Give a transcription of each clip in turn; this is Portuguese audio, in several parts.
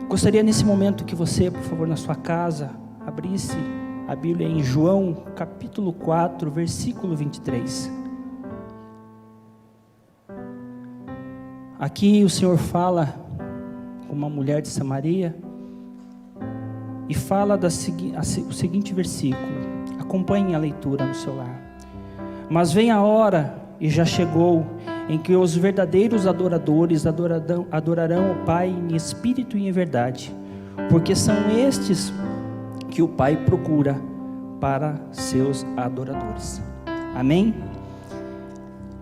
Gostaria nesse momento que você, por favor, na sua casa, abrisse a Bíblia em João, capítulo 4, versículo 23. Aqui o Senhor fala com uma mulher de Samaria e fala o seguinte versículo. Acompanhe a leitura no seu lar. Mas vem a hora, e já chegou, em que os verdadeiros adoradores adorarão o Pai em espírito e em verdade, porque são estes que o Pai procura para seus adoradores. Amém?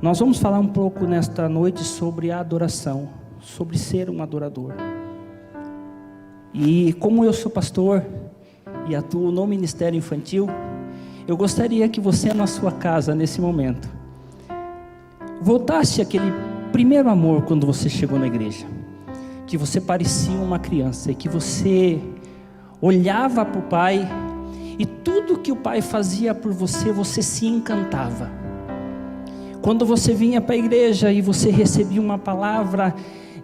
Nós vamos falar um pouco nesta noite sobre a adoração, sobre ser um adorador. E como eu sou pastor e atuo no Ministério Infantil, eu gostaria que você na sua casa, nesse momento, voltasse àquele primeiro amor quando você chegou na igreja, que você parecia uma criança e que você olhava para o Pai e tudo que o Pai fazia por você, você se encantava. Quando você vinha para a igreja e você recebia uma palavra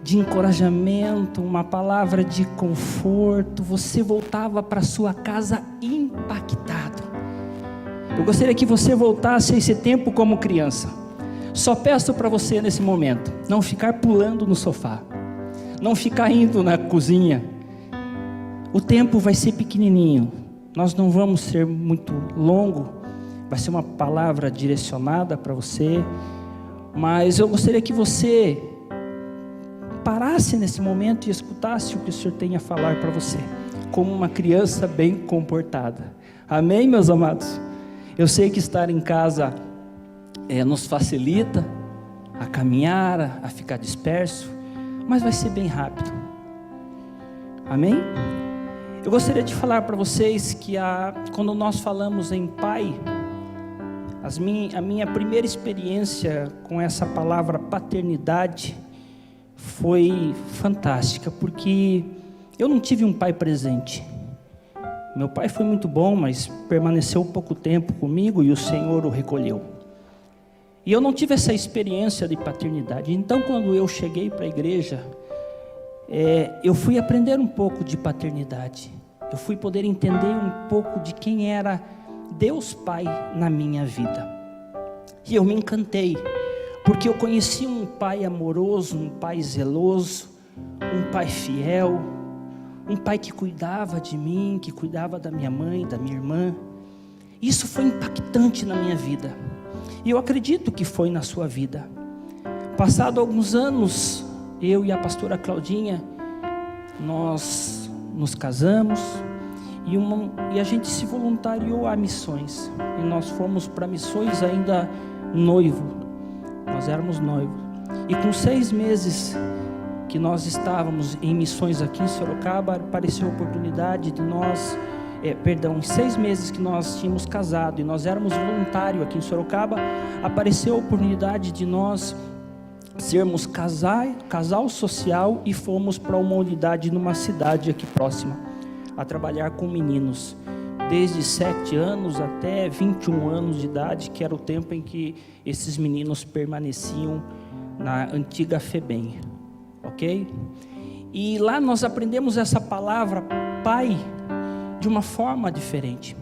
de encorajamento, uma palavra de conforto, você voltava para sua casa impactado. Eu gostaria que você voltasse a esse tempo como criança. Só peço para você nesse momento, não ficar pulando no sofá, não ficar indo na cozinha. O tempo vai ser pequenininho, nós não vamos ser muito longo, vai ser uma palavra direcionada para você, mas eu gostaria que você parasse nesse momento e escutasse o que o Senhor tem a falar para você, como uma criança bem comportada. Amém, meus amados? Eu sei que estar em casa nos facilita a caminhar, a ficar disperso, mas vai ser bem rápido. Amém? Eu gostaria de falar para vocês que quando nós falamos em pai, a minha primeira experiência com essa palavra paternidade foi fantástica, porque eu não tive um pai presente. Meu pai foi muito bom, mas permaneceu pouco tempo comigo e o Senhor o recolheu. E eu não tive essa experiência de paternidade. Então, quando eu cheguei para a igreja, eu fui aprender um pouco de paternidade. Eu fui poder entender um pouco de quem era Deus Pai na minha vida. E eu me encantei, porque eu conheci um pai amoroso, um pai zeloso, um pai fiel, um pai que cuidava de mim, que cuidava da minha mãe, da minha irmã. Isso foi impactante na minha vida. E eu acredito que foi na sua vida. Passado alguns anos, eu e a pastora Claudinha, nós nos casamos e a gente se voluntariou a missões. E nós fomos para missões ainda noivo. Nós éramos noivos. E com 6 meses que nós estávamos em missões aqui em Sorocaba, apareceu a oportunidade de nós... em 6 meses que nós tínhamos casado e nós éramos voluntários aqui em Sorocaba, apareceu a oportunidade de nós sermos casal social e fomos para uma unidade numa cidade aqui próxima, a trabalhar com meninos, desde 7 anos até 21 anos de idade, que era o tempo em que esses meninos permaneciam na antiga FEBEM, ok? E lá nós aprendemos essa palavra pai de uma forma diferente,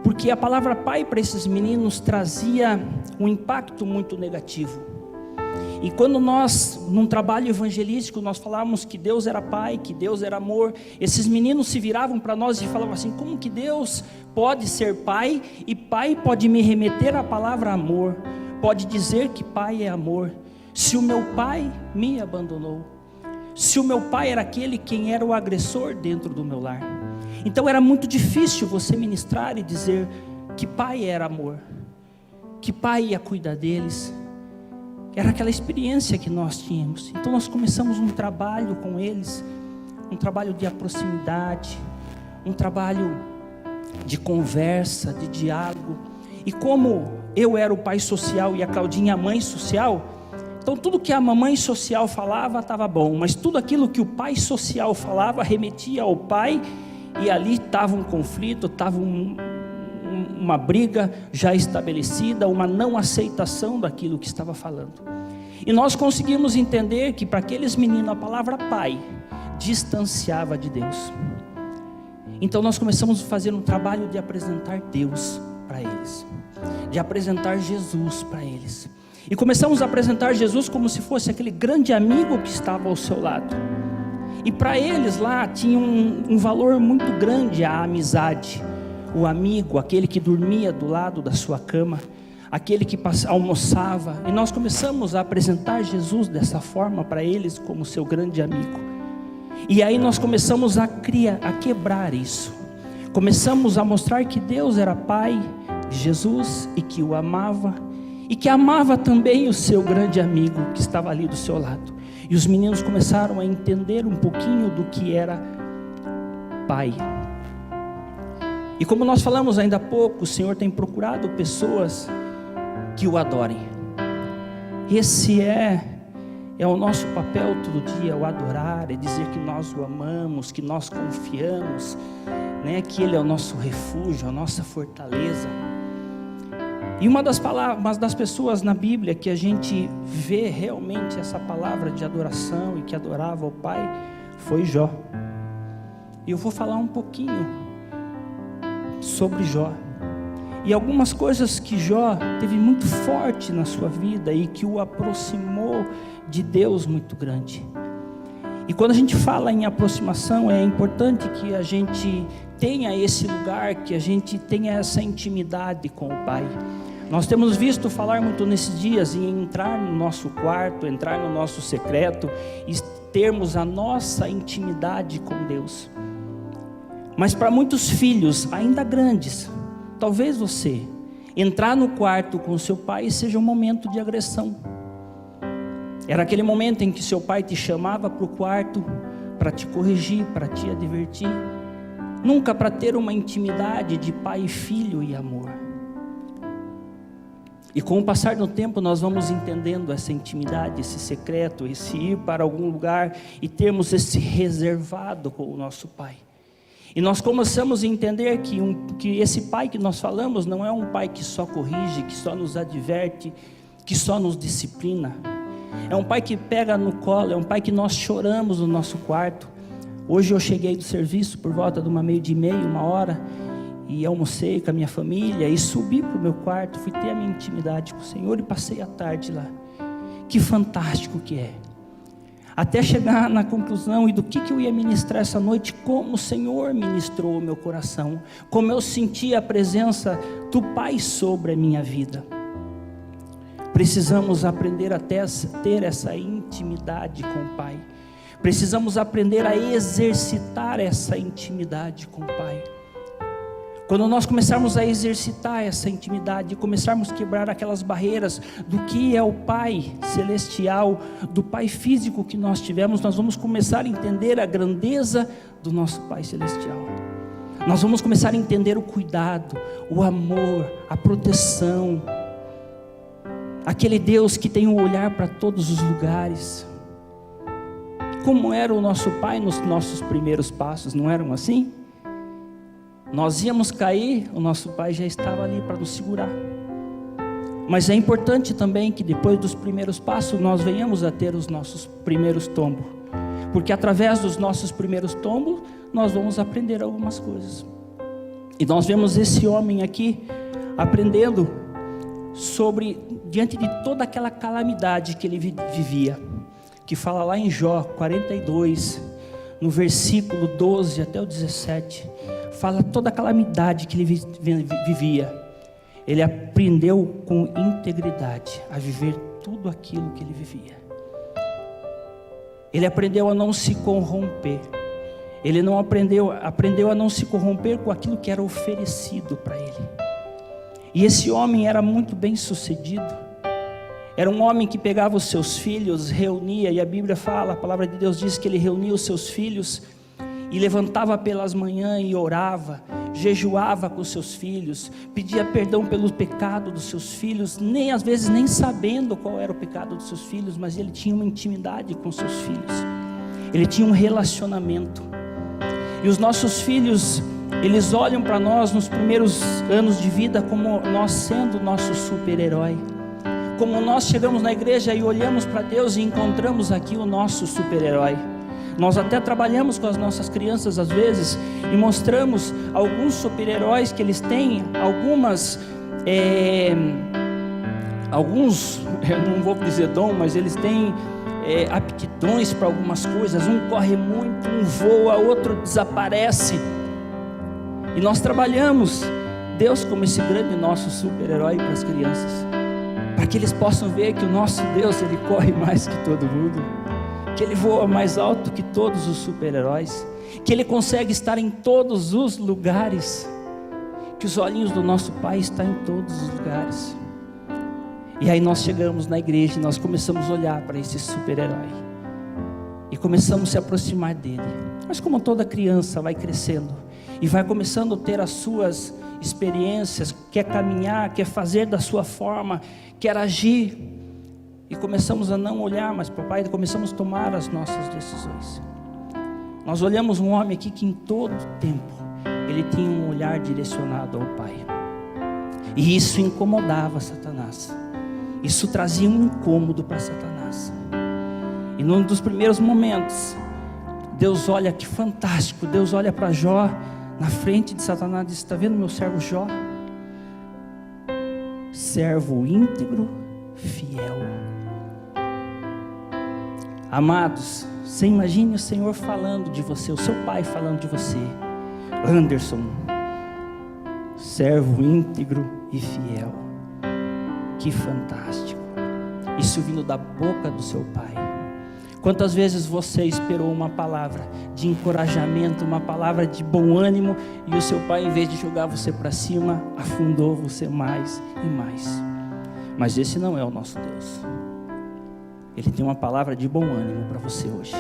porque a palavra pai para esses meninos trazia um impacto muito negativo. E quando nós, num trabalho evangelístico, nós falávamos que Deus era pai, que Deus era amor, esses meninos se viravam para nós e falavam assim: como que Deus pode ser pai, e pai pode me remeter à palavra amor, pode dizer que pai é amor, se o meu pai me abandonou, se o meu pai era aquele quem era o agressor dentro do meu lar. Então era muito difícil você ministrar e dizer que pai era amor, que pai ia cuidar deles. Era aquela experiência que nós tínhamos. Então nós começamos um trabalho com eles, um trabalho de proximidade, um trabalho de conversa, de diálogo. E como eu era o pai social e a Claudinha a mãe social, então tudo que a mamãe social falava estava bom, mas tudo aquilo que o pai social falava remetia ao pai. E ali estava um conflito, estava uma briga já estabelecida, uma não aceitação daquilo que estava falando. E nós conseguimos entender que para aqueles meninos a palavra pai distanciava de Deus. Então nós começamos a fazer um trabalho de apresentar Deus para eles, de apresentar Jesus para eles. E começamos a apresentar Jesus como se fosse aquele grande amigo que estava ao seu lado. E para eles lá tinha um valor muito grande a amizade. O amigo, aquele que dormia do lado da sua cama, aquele que almoçava. E nós começamos a apresentar Jesus dessa forma para eles como seu grande amigo. E aí nós começamos a quebrar isso. Começamos a mostrar que Deus era Pai de Jesus e que o amava. E que amava também o seu grande amigo que estava ali do seu lado. E os meninos começaram a entender um pouquinho do que era pai. E como nós falamos ainda há pouco, o Senhor tem procurado pessoas que o adorem. Esse é o nosso papel todo dia, o adorar, é dizer que nós o amamos, que nós confiamos, né, que Ele é o nosso refúgio, a nossa fortaleza. E uma das pessoas na Bíblia que a gente vê realmente essa palavra de adoração e que adorava o Pai foi Jó. E eu vou falar um pouquinho sobre Jó e algumas coisas que Jó teve muito forte na sua vida e que o aproximou de Deus muito grande. E quando a gente fala em aproximação, é importante que a gente tenha esse lugar, que a gente tenha essa intimidade com o Pai. Nós temos visto falar muito nesses dias em entrar no nosso quarto, entrar no nosso secreto e termos a nossa intimidade com Deus. Mas para muitos filhos ainda grandes, talvez você entrar no quarto com seu pai seja um momento de agressão. Era aquele momento em que seu pai te chamava para o quarto para te corrigir, para te advertir, nunca para ter uma intimidade de pai e filho e amor. E com o passar do tempo nós vamos entendendo essa intimidade, esse secreto, esse ir para algum lugar e termos esse reservado com o nosso Pai. E nós começamos a entender que esse Pai que nós falamos não é um Pai que só corrige, que só nos adverte, que só nos disciplina. É um Pai que pega no colo, é um Pai que nós choramos no nosso quarto. Hoje eu cheguei do serviço por volta de 12:30, 1h, e almocei com a minha família e subi para o meu quarto, fui ter a minha intimidade com o Senhor e passei a tarde lá. Que fantástico que é. Até chegar na conclusão e do que eu ia ministrar essa noite, como o Senhor ministrou o meu coração, como eu senti a presença do Pai sobre a minha vida. Precisamos aprender a ter essa intimidade com o Pai. Precisamos aprender a exercitar essa intimidade com o Pai. Quando nós começarmos a exercitar essa intimidade, começarmos a quebrar aquelas barreiras do que é o Pai celestial, do Pai físico que nós tivemos, nós vamos começar a entender a grandeza do nosso Pai celestial. Nós vamos começar a entender o cuidado, o amor, a proteção. Aquele Deus que tem um olhar para todos os lugares. Como era o nosso Pai nos nossos primeiros passos, não eram assim? Nós íamos cair, o nosso Pai já estava ali para nos segurar. Mas é importante também que depois dos primeiros passos nós venhamos a ter os nossos primeiros tombos, porque através dos nossos primeiros tombos nós vamos aprender algumas coisas. E nós vemos esse homem aqui aprendendo sobre, diante de toda aquela calamidade que ele vivia, que fala lá em Jó 42, no versículo 12 até o 17, fala toda a calamidade que ele vivia. Ele aprendeu com integridade a viver tudo aquilo que ele vivia. Ele aprendeu a não se corromper. Ele não aprendeu a não se corromper com aquilo que era oferecido para ele. E esse homem era muito bem sucedido. Era um homem que pegava os seus filhos, reunia, e a Bíblia fala, a palavra de Deus diz que ele reunia os seus filhos e levantava pelas manhãs e orava, jejuava com seus filhos, pedia perdão pelo pecado dos seus filhos, às vezes nem sabendo qual era o pecado dos seus filhos, mas ele tinha uma intimidade com seus filhos, ele tinha um relacionamento. E os nossos filhos, eles olham para nós nos primeiros anos de vida como nós sendo nosso super-herói, como nós chegamos na igreja e olhamos para Deus e encontramos aqui o nosso super-herói. Nós até trabalhamos com as nossas crianças às vezes e mostramos alguns super-heróis que eles têm, alguns, eu não vou dizer dom, mas eles têm aptidões para algumas coisas. Um corre muito, um voa, outro desaparece. E nós trabalhamos Deus como esse grande nosso super-herói para as crianças, para que eles possam ver que o nosso Deus, Ele corre mais que todo mundo, que Ele voa mais alto que todos os super-heróis, que Ele consegue estar em todos os lugares, que os olhinhos do nosso Pai estão em todos os lugares. E aí nós chegamos na igreja e nós começamos a olhar para esse super-herói e começamos a se aproximar dele. Mas como toda criança vai crescendo e vai começando a ter as suas experiências, quer caminhar, quer fazer da sua forma, quer agir, e começamos a não olhar mais para o Pai, começamos a tomar as nossas decisões. Nós olhamos um homem aqui que em todo tempo ele tinha um olhar direcionado ao Pai, e isso incomodava Satanás. Isso trazia um incômodo para Satanás. E num dos primeiros momentos, Deus olha, que fantástico, Deus olha para Jó na frente de Satanás e diz: está vendo meu servo Jó? Servo íntegro, fiel. Amados, você imagine o Senhor falando de você, o seu pai falando de você: Anderson, servo íntegro e fiel. Que fantástico, isso vindo da boca do seu pai. Quantas vezes você esperou uma palavra de encorajamento, uma palavra de bom ânimo, e o seu pai, em vez de jogar você para cima, afundou você mais e mais? Mas esse não é o nosso Deus. Ele tem uma palavra de bom ânimo para você hoje.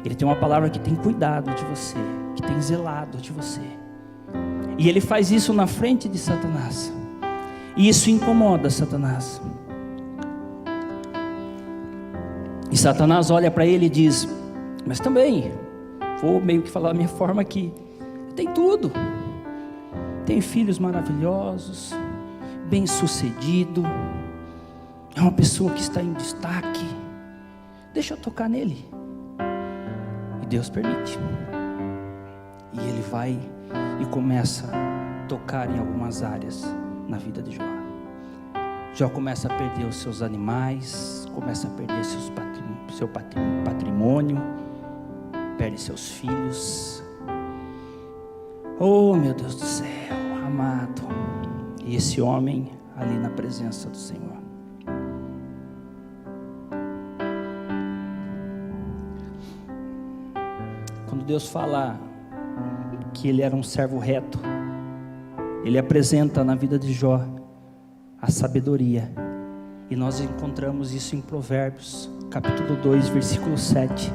Ele tem uma palavra que tem cuidado de você, que tem zelado de você. E Ele faz isso na frente de Satanás. E isso incomoda Satanás. E Satanás olha para ele e diz: mas também, vou meio que falar a minha forma aqui, tem tudo, tem filhos maravilhosos, bem sucedido, é uma pessoa que está em destaque, deixa eu tocar nele. E Deus permite. E ele vai e começa a tocar em algumas áreas na vida de Jó. Jó começa a perder os seus animais, começa a perder seu patrimônio, perde seus filhos. Oh, meu Deus do céu, amado. E esse homem ali na presença do Senhor. Quando Deus fala que ele era um servo reto, Ele apresenta na vida de Jó a sabedoria. E nós encontramos isso em Provérbios, capítulo 2, versículo 7,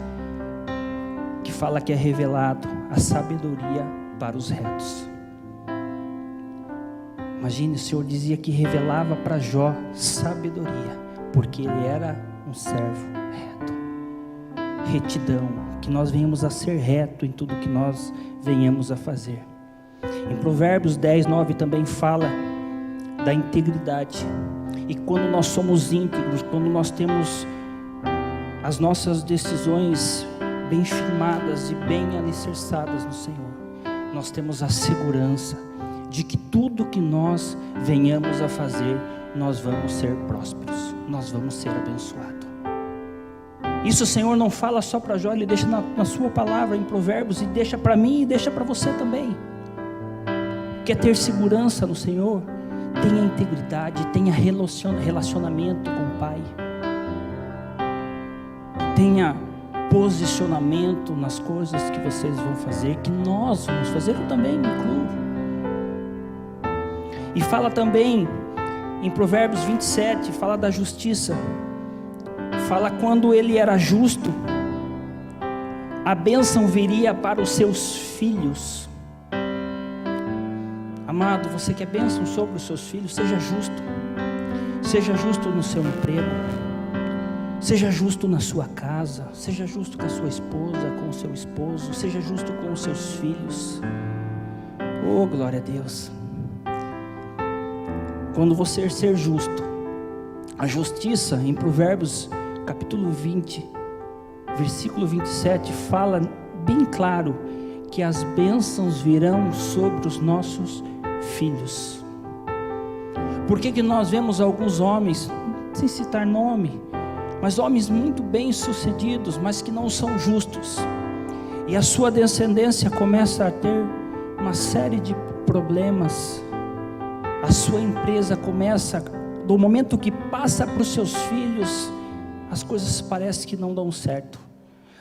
que fala que é revelado a sabedoria para os retos. Imagine, o Senhor dizia que revelava para Jó sabedoria, porque ele era um servo reto. Retidão, que nós venhamos a ser reto em tudo que nós venhamos a fazer. Em Provérbios 10, 9 também fala da integridade. E quando nós somos íntegros, quando nós temos as nossas decisões bem firmadas e bem alicerçadas no Senhor, nós temos a segurança de que tudo que nós venhamos a fazer, nós vamos ser prósperos, nós vamos ser abençoados. Isso o Senhor não fala só para Jó, Ele deixa na sua palavra em Provérbios, e deixa para mim e deixa para você também. Quer ter segurança no Senhor? Tenha integridade, tenha relacionamento com o Pai, tenha posicionamento nas coisas que vocês vão fazer, que nós vamos fazer, eu também me incluo. E fala também em Provérbios 27, fala da justiça, fala quando ele era justo, a bênção viria para os seus filhos. Amado, você quer bênção sobre os seus filhos? Seja justo. Seja justo no seu emprego. Seja justo na sua casa. Seja justo com a sua esposa, com o seu esposo. Seja justo com os seus filhos. Oh, glória a Deus. Quando você ser justo, a justiça, em Provérbios capítulo 20, versículo 27 fala bem claro que as bênçãos virão sobre os nossos filhos. Por que nós vemos alguns homens, sem citar nome, mas homens muito bem sucedidos, mas que não são justos, e a sua descendência começa a ter uma série de problemas, a sua empresa começa, do momento que passa para os seus filhos, as coisas parecem que não dão certo,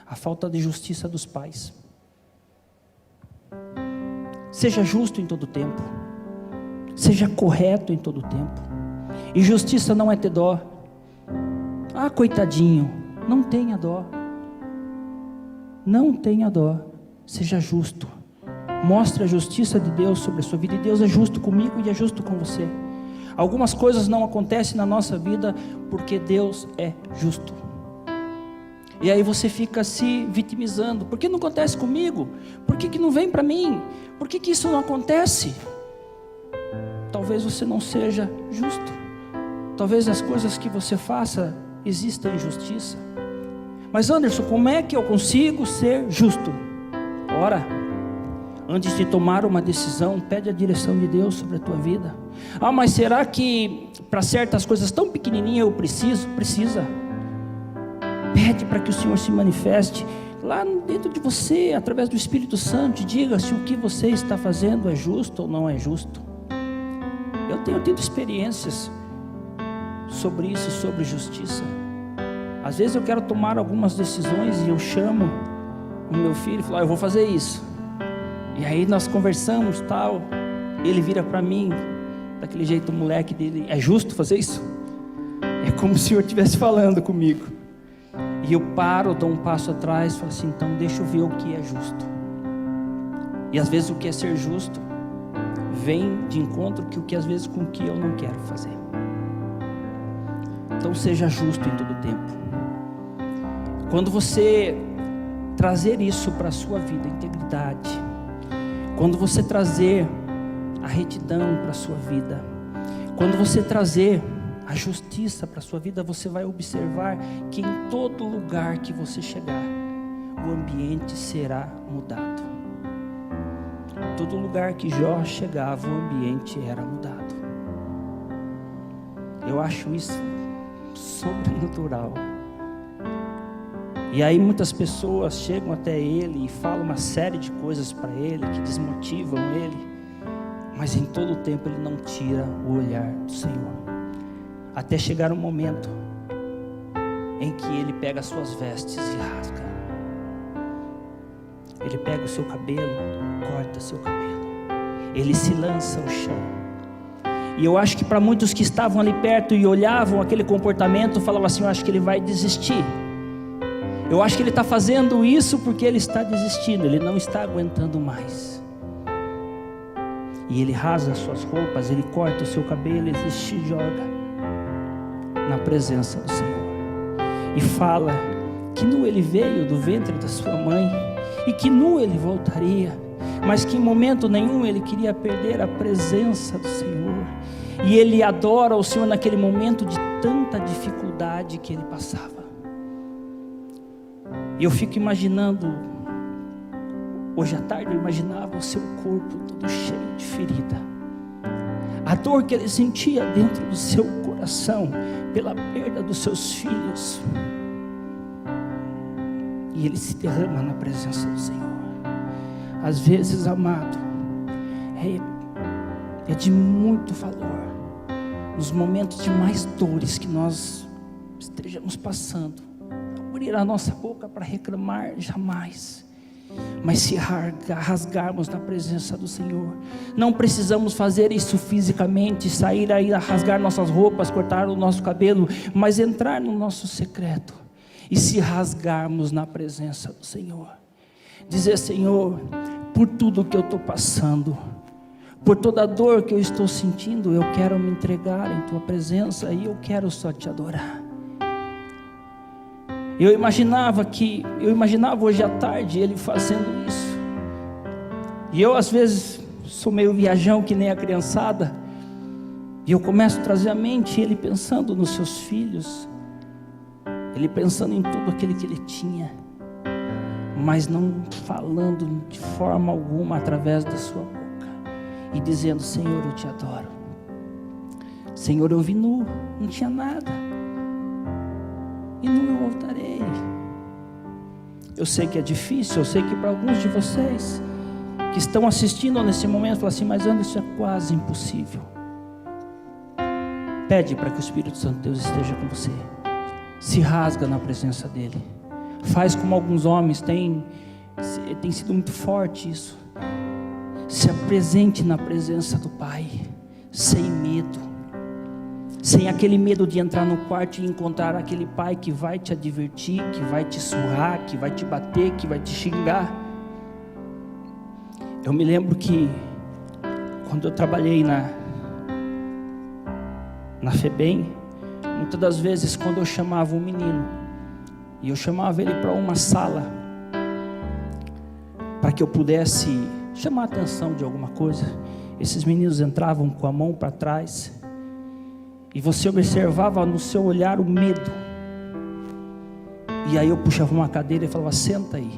a falta de justiça dos pais. Seja justo em todo tempo, seja correto em todo tempo, e justiça não é ter dó. Ah, coitadinho, não tenha dó, não tenha dó, seja justo, mostre a justiça de Deus sobre a sua vida, e Deus é justo comigo e é justo com você. Algumas coisas não acontecem na nossa vida porque Deus é justo, e aí você fica se vitimizando, por que não acontece comigo? Por que não vem para mim? Por que isso não acontece? Talvez você não seja justo, talvez as coisas que você faça exista injustiça. Mas Anderson, como é que eu consigo ser justo? Ora, antes de tomar uma decisão, pede a direção de Deus sobre a tua vida. Ah, mas será que para certas coisas tão pequenininhas eu preciso? Precisa. Pede para que o Senhor se manifeste lá dentro de você, através do Espírito Santo, e diga se o que você está fazendo é justo ou não é justo. Eu tenho tido experiências sobre isso, sobre justiça. Às vezes eu quero tomar algumas decisões e eu chamo o meu filho e falo, eu vou fazer isso. E aí nós conversamos, tal, ele vira para mim, daquele jeito moleque dele, é justo fazer isso? É como se o Senhor estivesse falando comigo. E eu paro, dou um passo atrás, falo assim, então deixa eu ver o que é justo. E às vezes o que é ser justo vem de encontro que o que às vezes com o que eu não quero fazer. Então seja justo em todo tempo. Quando você trazer isso para a sua vida, integridade, quando você trazer a retidão para a sua vida, quando você trazer a justiça para a sua vida, você vai observar que em todo lugar que você chegar, o ambiente será mudado. Todo lugar que Jó chegava, o ambiente era mudado. Eu acho isso sobrenatural. E aí muitas pessoas chegam até ele e falam uma série de coisas para ele que desmotivam ele, mas em todo o tempo ele não tira o olhar do Senhor, até chegar um momento em que ele pega as suas vestes e rasga. Ele pega o seu cabelo, corta seu cabelo, ele se lança ao chão. E eu acho que para muitos que estavam ali perto e olhavam aquele comportamento, falavam assim, eu acho que ele vai desistir. Eu acho que ele está fazendo isso porque ele está desistindo, ele não está aguentando mais. E ele rasga as suas roupas, ele corta o seu cabelo, ele se joga na presença do Senhor. E fala que nu ele veio do ventre da sua mãe, e que nu ele voltaria, mas que em momento nenhum ele queria perder a presença do Senhor. E ele adora o Senhor naquele momento de tanta dificuldade que ele passava. E eu fico imaginando, hoje à tarde eu imaginava o seu corpo todo cheio de ferida, a dor que ele sentia dentro do seu coração pela perda dos seus filhos, e ele se derrama na presença do Senhor. Às vezes, amado, é de muito valor, nos momentos de mais dores que nós estejamos passando, abrir a nossa boca para reclamar jamais, mas se rasgarmos na presença do Senhor. Não precisamos fazer isso fisicamente, sair aí a rasgar nossas roupas, cortar o nosso cabelo, mas entrar no nosso secreto e se rasgarmos na presença do Senhor, dizer, Senhor, por tudo que eu estou passando, por toda a dor que eu estou sentindo, eu quero me entregar em tua presença e eu quero só te adorar. Eu imaginava hoje à tarde ele fazendo isso. E eu às vezes sou meio viajão que nem a criançada, e eu começo a trazer à mente ele pensando nos seus filhos, ele pensando em tudo aquilo que ele tinha. mas não falando de forma alguma através da sua boca, e dizendo: Senhor, eu te adoro. Senhor, eu vim nu, não tinha nada, e nu eu voltarei. Eu sei que é difícil, eu sei que para alguns de vocês que estão assistindo nesse momento, falam assim: mas Anderson, isso é quase impossível. Pede para que o Espírito Santo de Deus esteja com você. Se rasga na presença dEle. Faz como alguns homens tem sido muito forte isso. Se apresente na presença do Pai, sem medo, sem aquele medo de entrar no quarto e encontrar aquele pai que vai te advertir, que vai te surrar, que vai te bater, que vai te xingar. Eu me lembro que quando eu trabalhei na FEBEM, muitas das vezes quando eu chamava um menino, e eu chamava ele para uma sala, para que eu pudesse chamar a atenção de alguma coisa, esses meninos entravam com a mão para trás, e você observava no seu olhar o medo, e aí eu puxava uma cadeira e falava: senta aí,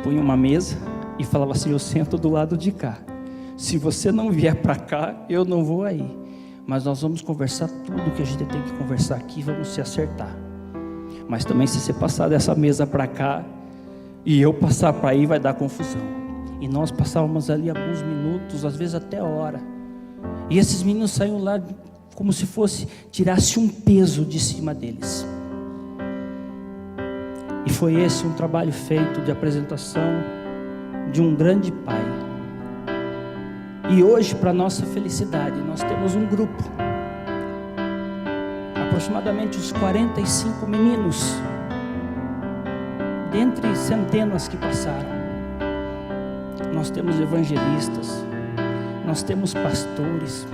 punha uma mesa e falava assim: eu sento do lado de cá, se você não vier para cá, eu não vou aí, mas nós vamos conversar tudo que a gente tem que conversar aqui, vamos se acertar. Mas também se você passar dessa mesa para cá e eu passar para aí, vai dar confusão. E nós passávamos ali alguns minutos, às vezes até hora, e esses meninos saíam lá como se tirasse um peso de cima deles. E foi esse um trabalho feito de apresentação de um grande pai. E hoje, para nossa felicidade, nós temos um grupo, aproximadamente uns 45 meninos, dentre centenas que passaram. Nós temos evangelistas, nós temos pastores,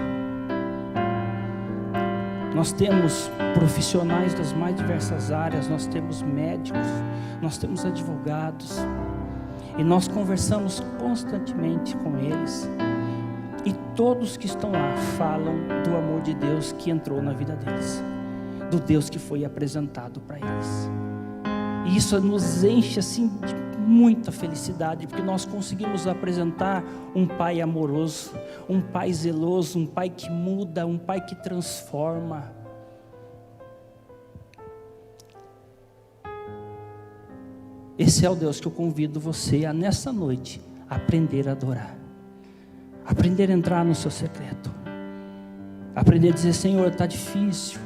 nós temos profissionais das mais diversas áreas, nós temos médicos, nós temos advogados, e nós conversamos constantemente com eles, e todos que estão lá falam do amor de Deus que entrou na vida deles, do Deus que foi apresentado para eles. E isso nos enche assim de muita felicidade, porque nós conseguimos apresentar um pai amoroso, um pai zeloso, um pai que muda, um pai que transforma. Esse é o Deus que eu convido você a, nessa noite, aprender a adorar, aprender a entrar no seu secreto, aprender a dizer: Senhor, está difícil,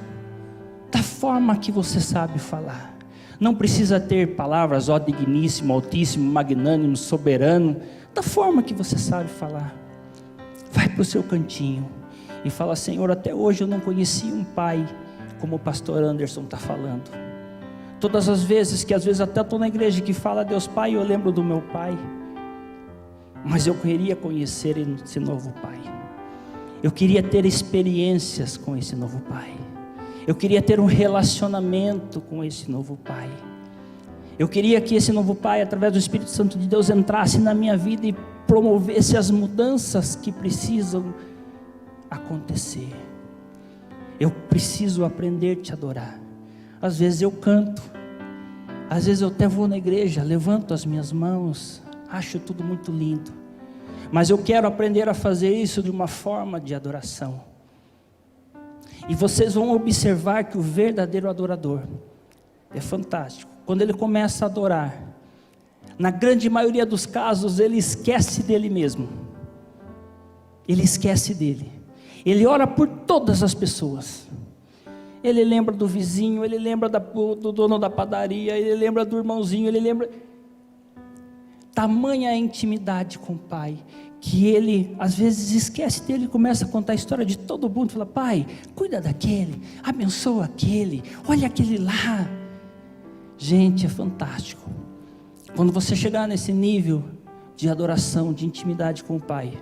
da forma que você sabe falar. Não precisa ter palavras: ó digníssimo, altíssimo, magnânimo, soberano. Da forma que você sabe falar. Vai para o seu cantinho e fala: Senhor, até hoje eu não conheci um pai como o pastor Anderson está falando. Todas as vezes que às vezes até estou na igreja que fala Deus Pai, eu lembro do meu pai. Mas eu queria conhecer esse novo pai. Eu queria ter experiências com esse novo pai. Eu queria ter um relacionamento com esse novo pai. Eu queria que esse novo pai, através do Espírito Santo de Deus, entrasse na minha vida e promovesse as mudanças que precisam acontecer. Eu preciso aprender a te adorar. Às vezes eu canto, às vezes eu até vou na igreja, levanto as minhas mãos, acho tudo muito lindo, mas eu quero aprender a fazer isso de uma forma de adoração. E vocês vão observar que o verdadeiro adorador é fantástico. Quando ele começa a adorar, na grande maioria dos casos, ele esquece dele mesmo. Ele esquece dele. Ele ora por todas as pessoas. Ele lembra do vizinho, ele lembra do dono da padaria, ele lembra do irmãozinho, ele lembra. Tamanha a intimidade com o Pai, que ele às vezes esquece dele e começa a contar a história de todo mundo. Fala: Pai, cuida daquele, abençoa aquele, olha aquele lá. Gente, é fantástico. Quando você chegar nesse nível de adoração, de intimidade com o Pai,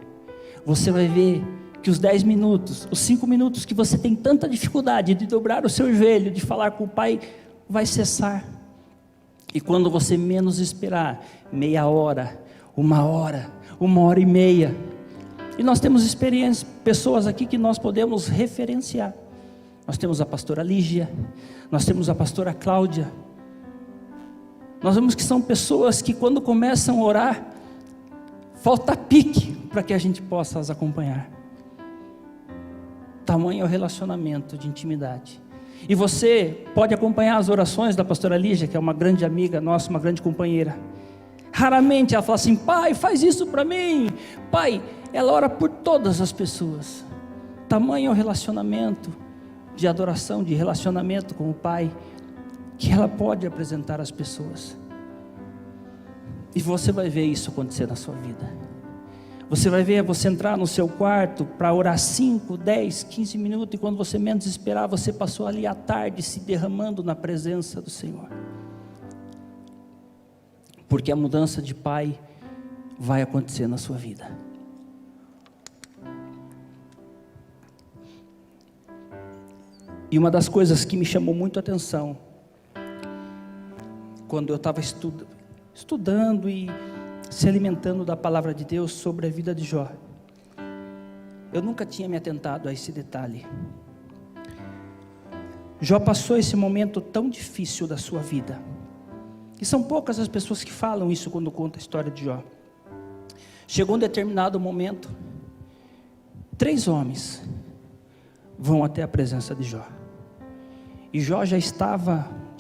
você vai ver que os 10 minutos, os 5 minutos que você tem tanta dificuldade de dobrar o seu joelho, de falar com o Pai, vai cessar. E quando você menos esperar, meia hora, 1h30. E nós temos experiências, pessoas aqui que nós podemos referenciar. Nós temos a pastora Lígia, nós temos a pastora Cláudia. Nós vemos que são pessoas que quando começam a orar, falta pique para que a gente possa as acompanhar. Tamanho é o relacionamento de intimidade. E você pode acompanhar as orações da pastora Lígia, que é uma grande amiga nossa, uma grande companheira. Raramente ela fala assim: pai, faz isso para mim. Pai, ela ora por todas as pessoas. Tamanho é o relacionamento de adoração, de relacionamento com o Pai, que ela pode apresentar às pessoas. E você vai ver isso acontecer na sua vida. Você vai ver você entrar no seu quarto para orar 5, 10, 15 minutos, e quando você menos esperar, você passou ali a tarde se derramando na presença do Senhor. Porque a mudança de pai vai acontecer na sua vida. E uma das coisas que me chamou muito a atenção, quando eu estava estudando e se alimentando da palavra de Deus sobre a vida de Jó, eu nunca tinha me atentado a esse detalhe. Jó passou esse momento tão difícil da sua vida, e são poucas as pessoas que falam isso quando contam a história de Jó. Chegou um determinado momento, 3 homens vão até a presença de Jó, e Jó já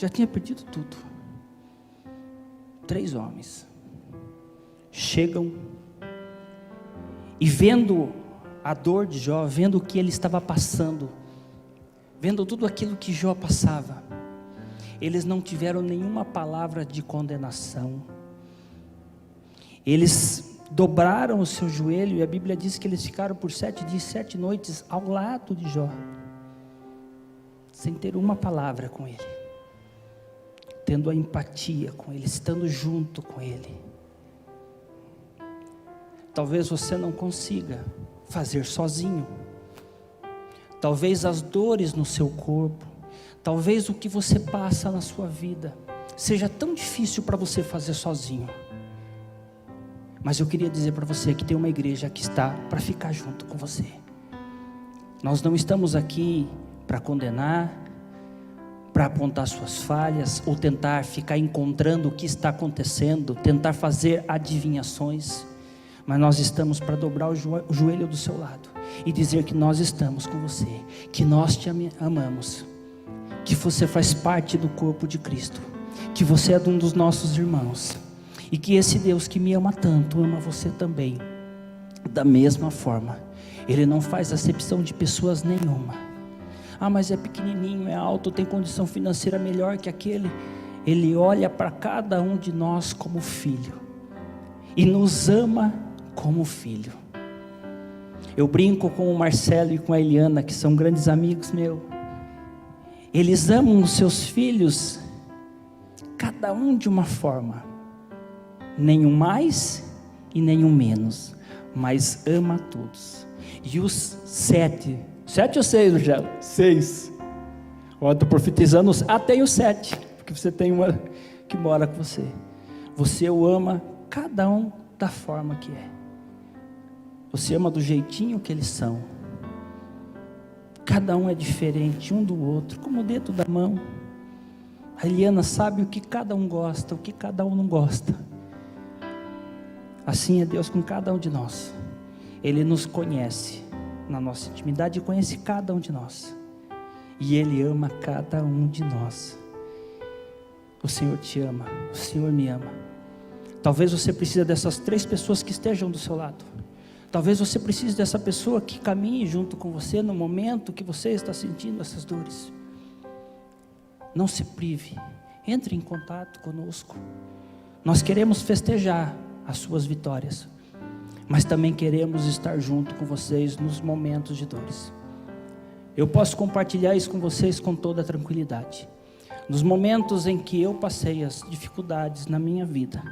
tinha perdido tudo. 3 homens chegam e, vendo a dor de Jó, vendo o que ele estava passando, vendo tudo aquilo que Jó passava, eles não tiveram nenhuma palavra de condenação. Eles dobraram o seu joelho, e a Bíblia diz que eles ficaram por 7 dias, 7 noites ao lado de Jó, sem ter uma palavra com ele, tendo a empatia com ele, estando junto com ele. Talvez você não consiga fazer sozinho. Talvez as dores no seu corpo, talvez o que você passa na sua vida seja tão difícil para você fazer sozinho. Mas eu queria dizer para você que tem uma igreja que está para ficar junto com você. Nós não estamos aqui para condenar, para apontar suas falhas, ou tentar ficar encontrando o que está acontecendo, tentar fazer adivinhações. Mas nós estamos para dobrar o joelho do seu lado e dizer que nós estamos com você, que nós te amamos, que você faz parte do corpo de Cristo, que você é um dos nossos irmãos, e que esse Deus que me ama tanto, ama você também, da mesma forma. Ele não faz acepção de pessoas nenhuma. Ah, mas é pequenininho, é alto, tem condição financeira melhor que aquele. Ele olha para cada um de nós como filho, e nos ama como filho. Eu brinco com o Marcelo e com a Eliana, que são grandes amigos meus. Eles amam os seus filhos, cada um de uma forma, nenhum mais e nenhum menos, mas ama a todos. E os 7 ou 6, Marcelo? 6. Ó, estou profetizando, tem os 7, porque você tem uma que mora com você. Você o ama, cada um da forma que é. Você ama do jeitinho que eles são. Cada um é diferente um do outro, como o dedo da mão. A Eliana sabe o que cada um gosta, o que cada um não gosta. Assim é Deus com cada um de nós. Ele nos conhece na nossa intimidade e conhece cada um de nós. E Ele ama cada um de nós. O Senhor te ama, o Senhor me ama. Talvez você precise dessas 3 pessoas que estejam do seu lado. Talvez você precise dessa pessoa que caminhe junto com você no momento que você está sentindo essas dores. Não se prive, entre em contato conosco. Nós queremos festejar as suas vitórias, mas também queremos estar junto com vocês nos momentos de dores. Eu posso compartilhar isso com vocês com toda tranquilidade. Nos momentos em que eu passei as dificuldades na minha vida,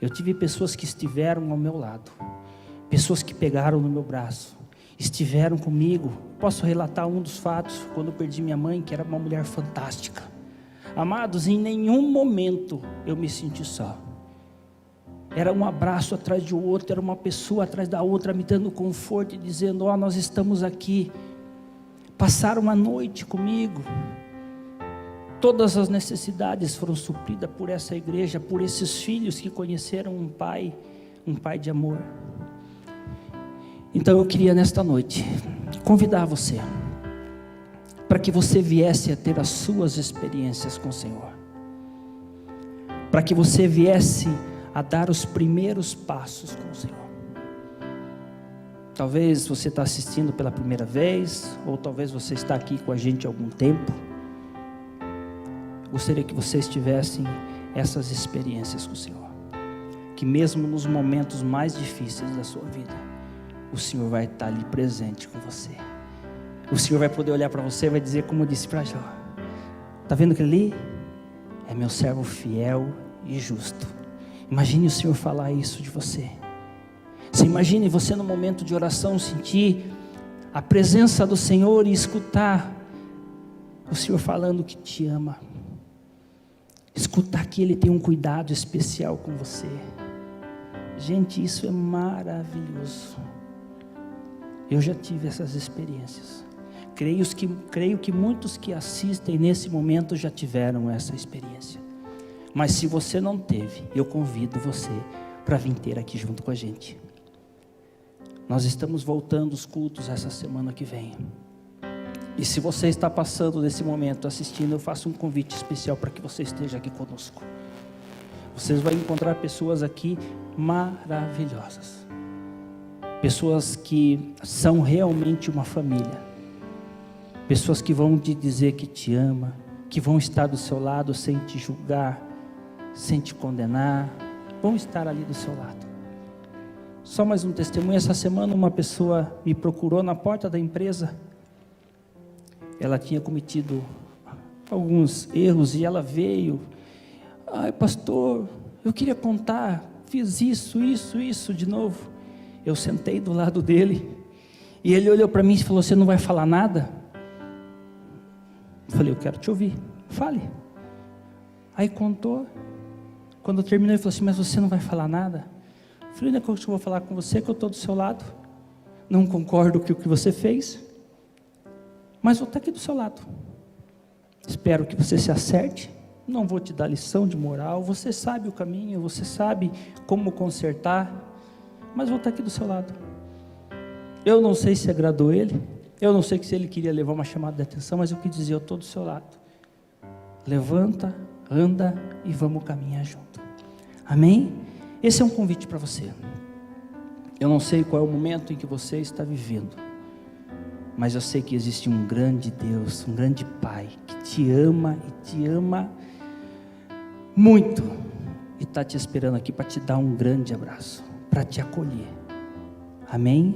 eu tive pessoas que estiveram ao meu lado, pessoas que pegaram no meu braço, estiveram comigo. Posso relatar um dos fatos, quando eu perdi minha mãe, que era uma mulher fantástica. Amados, em nenhum momento eu me senti só. Era um abraço atrás de outro, era uma pessoa atrás da outra, me dando conforto e dizendo: ó, nós estamos aqui. Passaram uma noite comigo. Todas as necessidades foram supridas por essa igreja, por esses filhos que conheceram um pai de amor. Então eu queria nesta noite convidar você para que você viesse a ter as suas experiências com o Senhor, para que você viesse a dar os primeiros passos com o Senhor. Talvez você está assistindo pela primeira vez, ou talvez você está aqui com a gente há algum tempo. Gostaria que vocês tivessem essas experiências com o Senhor, que mesmo nos momentos mais difíceis da sua vida, o Senhor vai estar ali presente com você. O Senhor vai poder olhar para você e vai dizer, como eu disse para Jó: está vendo aquele ali? É meu servo fiel e justo. Imagine o Senhor falar isso de você. Você imagine você no momento de oração sentir a presença do Senhor e escutar o Senhor falando que te ama. Escutar que Ele tem um cuidado especial com você. Gente, isso é maravilhoso. Eu já tive essas experiências. Creio que muitos que assistem nesse momento já tiveram essa experiência. Mas se você não teve, eu convido você para vir ter aqui junto com a gente. Nós estamos voltando os cultos essa semana que vem. E se você está passando nesse momento assistindo, eu faço um convite especial para que você esteja aqui conosco. Vocês vão encontrar pessoas aqui maravilhosas. Pessoas que são realmente uma família. Pessoas que vão te dizer que te ama, que vão estar do seu lado sem te julgar, sem te condenar. Vão estar ali do seu lado. Só mais um testemunho. Essa semana uma pessoa me procurou na porta da empresa. Ela tinha cometido alguns erros e ela veio: ai pastor, eu queria contar, fiz isso de novo. Eu sentei do lado dele e ele olhou para mim e falou: você não vai falar nada? Eu falei: eu quero te ouvir, fale. Aí contou. Quando eu terminei, ele falou assim: mas você não vai falar nada? Eu falei: não é que eu vou falar com você, que eu estou do seu lado, não concordo com o que você fez, mas vou estar aqui do seu lado. Espero que você se acerte. Não vou te dar lição de moral. Você sabe o caminho, você sabe como consertar, mas vou estar aqui do seu lado. Eu não sei se agradou ele, eu não sei se ele queria levar uma chamada de atenção, mas eu quis dizer: eu estou do seu lado. Levanta, anda e vamos caminhar junto. Amém? Esse é um convite para você. Eu não sei qual é o momento em que você está vivendo, mas eu sei que existe um grande Deus, um grande Pai, que te ama e te ama muito, e está te esperando aqui para te dar um grande abraço, para te acolher. Amém?